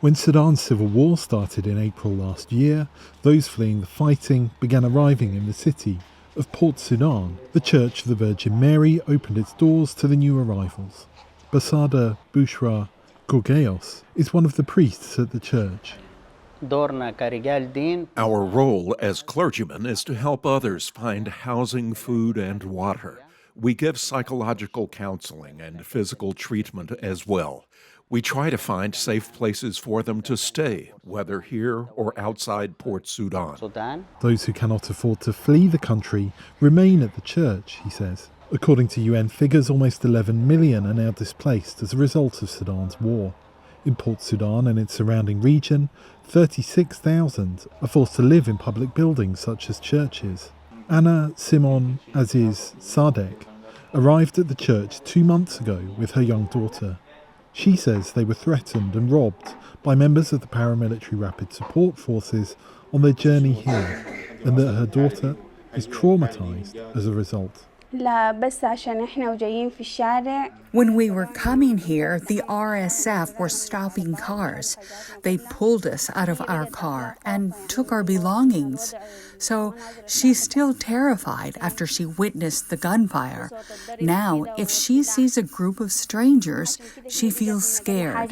When Sudan's civil war started in April last year, those fleeing the fighting began arriving in the city of Port Sudan. The Church of the Virgin Mary opened its doors to the new arrivals. Basada Bushra Gorgeos is one of the priests at the church. Our role as clergymen is to help others find housing, food, and water. We give psychological counseling and physical treatment as well. We try to find safe places for them to stay, whether here or outside Port Sudan. Those who cannot afford to flee the country remain at the church, he says. According to UN figures, almost 11 million are now displaced as a result of Sudan's war. In Port Sudan and its surrounding region, 36,000 are forced to live in public buildings such as churches. Anna Simon Aziz Sadek arrived at the church 2 months ago with her young daughter. She says they were threatened and robbed by members of the paramilitary rapid support forces on their journey here, and that her daughter is traumatized as a result. When we were coming here, the RSF were stopping cars. They pulled us out of our car and took our belongings. So she's still terrified after she witnessed the gunfire. Now, if she sees a group of strangers, she feels scared.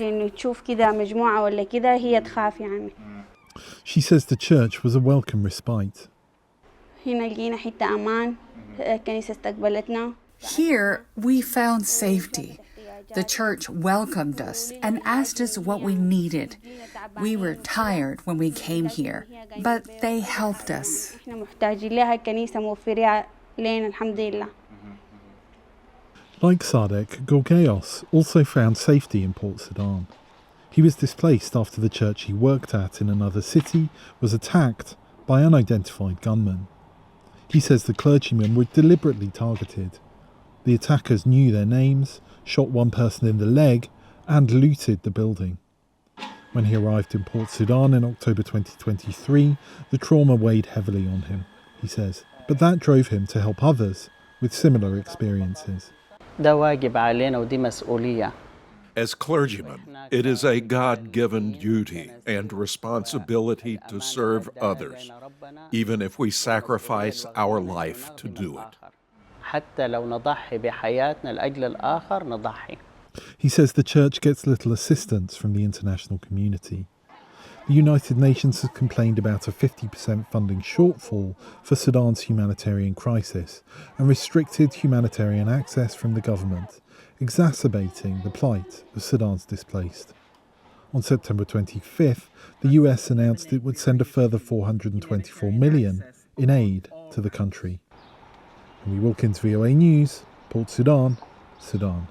She says the church was a welcome respite. Here, we found safety. The church welcomed us and asked us what we needed. We were tired when we came here, but they helped us. Like Sadek, Gorgeos also found safety in Port Sudan. He was displaced after the church he worked at in another city was attacked by unidentified gunmen. He says the clergymen were deliberately targeted. The attackers knew their names, shot one person in the leg, and looted the building. When he arrived in Port Sudan in October 2023, the trauma weighed heavily on him, he says, but that drove him to help others with similar experiences. As clergymen, it is a God-given duty and responsibility to serve others, even if we sacrifice our life to do it. He says the church gets little assistance from the international community. The United Nations has complained about a 50% funding shortfall for Sudan's humanitarian crisis and restricted humanitarian access from the government, exacerbating the plight of Sudan's displaced. On September 25th, the US announced it would send a further $424 million in aid to the country. Wilkins, VOA News, Port Sudan, Sudan.